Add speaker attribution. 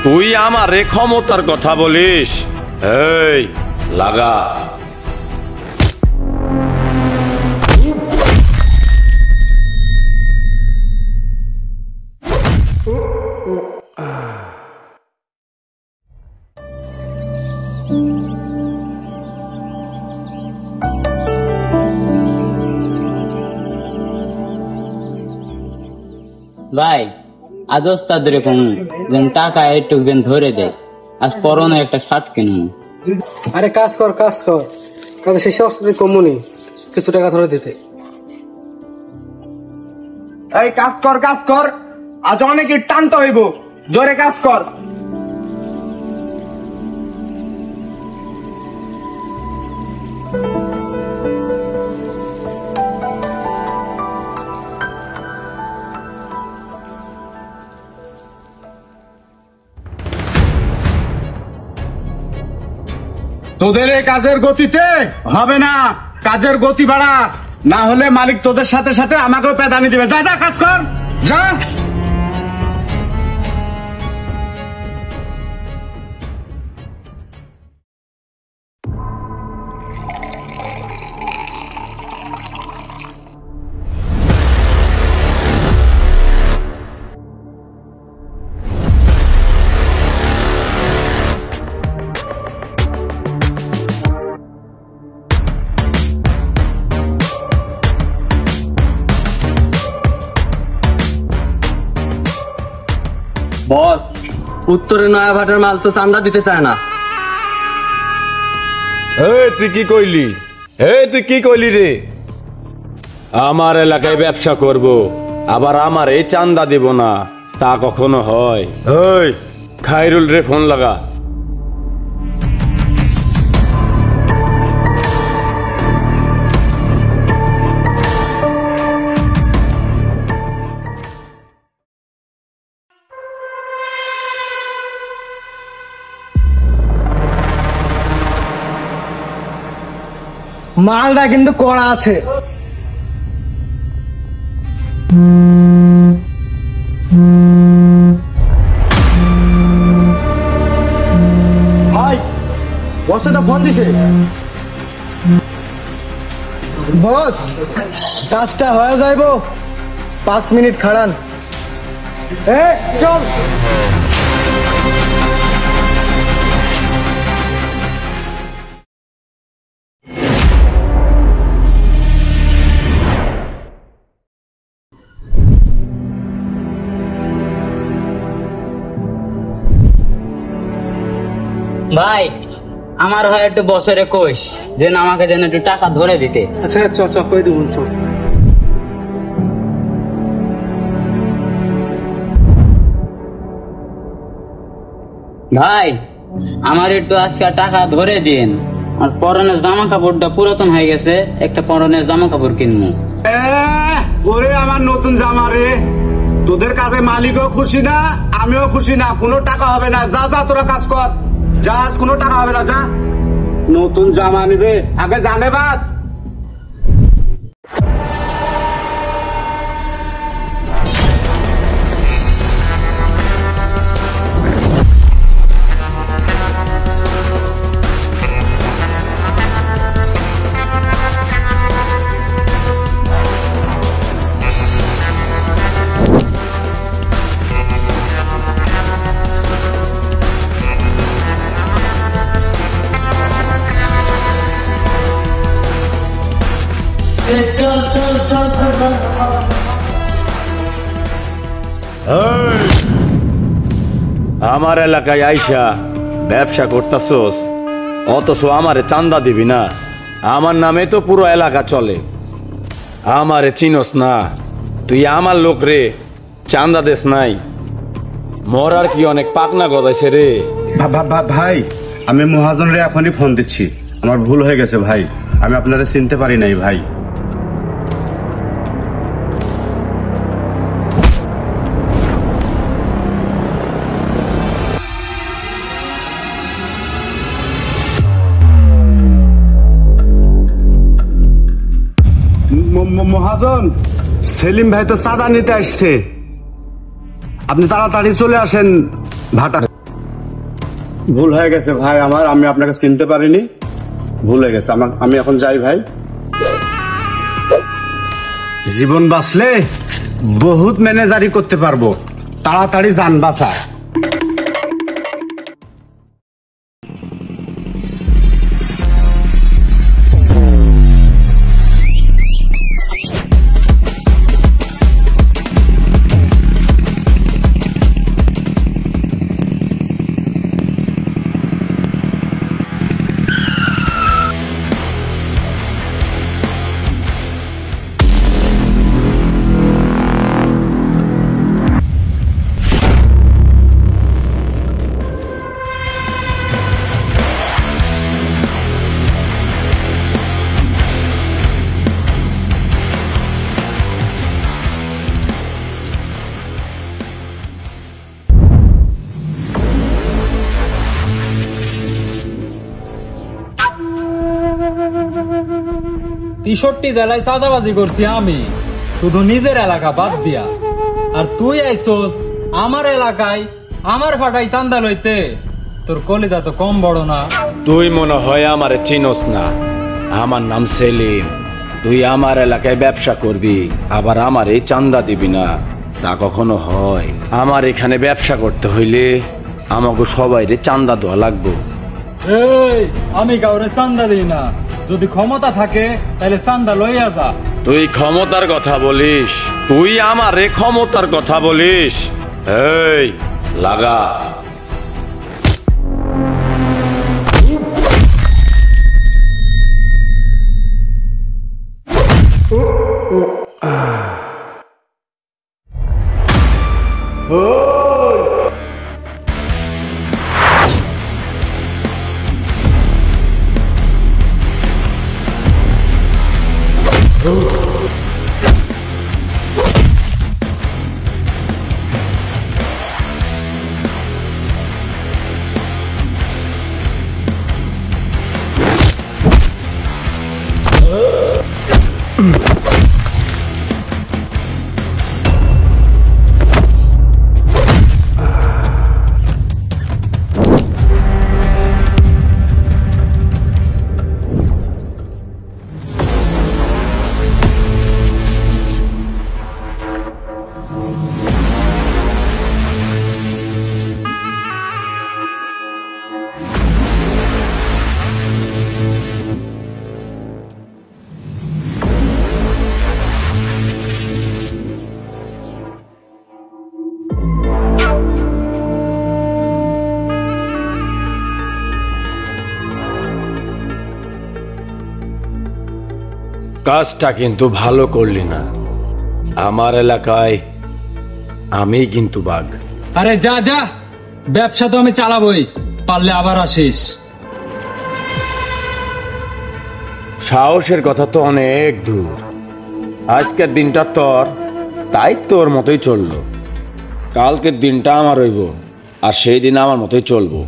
Speaker 1: তুই আমারে ক্ষমতার কথা বলিস? এই লাগা।
Speaker 2: ভাই আজ ওস্তাদের যেন টাকা একটু যেন ধরে দেয়, আজ পরনে একটা শার্ট কিনুন।
Speaker 3: আরে কাজ কর কাজে শেষে অস্ত্রের কমুনি কিছু টাকা ধরে দিতে।
Speaker 4: এই কাজ কর, আজ অনেক টানতে হইব, জোরে কাজ কর। তোদের এই কাজের গতিতে হবে না, কাজের গতি বাড়া, না হলে মালিক তোদের সাথে সাথে আমাকেও পেদানি দিবে। যা যা কাজ কর, যা।
Speaker 5: বস, উত্তরে নয়া ভাটের মাল তো চান্দা দিতে চায় না।
Speaker 1: তুই কি কইলি রে? আমার এলাকায় ব্যবসা করব, আবার আমার এই চান্দা দিব না, তা কখনো হয়? খায়রুল রে ফোন লাগা।
Speaker 3: মালটা কিন্তু কড়া আছে।
Speaker 5: ভাই, বস তো ফোন দিছে।
Speaker 3: বস, কাজটা হয়ে যাইব, 5 মিনিট খাড়ান। চল।
Speaker 2: ভাই আমার হয় একটু বছরে কোষ যেন আমাকে যেন একটু টাকা ধরে দিতে।
Speaker 3: আচ্ছা চ কই দেবো।
Speaker 2: ভাই আমার একটু আজকে টাকা ধরে দিন, আর পরনের জামা কাপড়টা পুরাতন হয়ে গেছে, একটা পরনের জামা কাপড় কিনবো।
Speaker 4: ওরে আমার নতুন জামা রে, তোদের কাজে মালিকও খুশি না, আমিও খুশি না, কোনো টাকা হবে না। যা যা তোরা কাজ কর, যা, কোনো টাকা হবে না, যা। নতুন জামা নিবে, আগে জানে বাস।
Speaker 1: আমার এলাকায় আইসা ব্যবসা করতাছস, অথচ আমারে চান্দা দিবি না? আমার নামে তো পুরো এলাকা চলে, আমারে চিনস না? তুই আমার লোক রে, চান্দা দেশ নাই? মরার কি অনেক পাকনা গজাইছে রে?
Speaker 4: ভাই, আমি মহাজন রে এখনই ফোন দিচ্ছি, আমার ভুল হয়ে গেছে ভাই, আমি আপনারা চিনতে পারি নাই ভাই। মহাজন, সেলিম ভাই তো চাঁদা নিতে আসছে, আপনি তাড়াতাড়ি চলে আসেন ভাটা। ভুল হয়ে গেছে ভাই আমার, আমি আপনাকে চিনতে পারিনি, ভুল হয়ে গেছে আমার। আমি এখন যাই ভাই। জীবন বাঁচলে বহুত ম্যানেজারি করতে পারবো, তাড়াতাড়ি যান বাঁচা।
Speaker 6: তেষট্টি জেলায় চাঁদাবাজি করছি আমি, শুধু নিজের এলাকা বাদ দিয়া। আর তুই আইসোস আমার এলাকায় আমার ফাটাই চান্দা লইতে। তোর কলিজা তো কম বড় না।
Speaker 1: তুই মনে হয় আমারে চিনোস না, আমার নাম সেলিম। তুই আমার এলাকায় ব্যবসা করবি, আবার আমার এই চান্দা দিবি না, তা কখনো হয়? আমার এখানে ব্যবসা করতে হইলে আমাকে সবাইরে চান্দা দেওয়া লাগবো।
Speaker 6: এই, আমি কাউরে চান্দা দিই না। যদি ক্ষমতা থাকে তাহলে চান্দা লইয়া যা।
Speaker 1: তুই ক্ষমতার কথা বলিস? তুই আমারে ক্ষমতার কথা বলিস? এই লাগা। কাজটা কিন্তু ভালো করলি না। আমার এলাকায় আমি কিন্তু বাঘ।
Speaker 6: আরে যা যা, ব্যবসা তো আমি চালাবই, পারলে আবার আসিস।
Speaker 1: সাহসের কথা তো অনেক দূর। আজকের দিনটা তোর, তাই তোর মতোই চললো। কালকের দিনটা আমার হইব, আর সেই দিন আমার মতোই চলবো।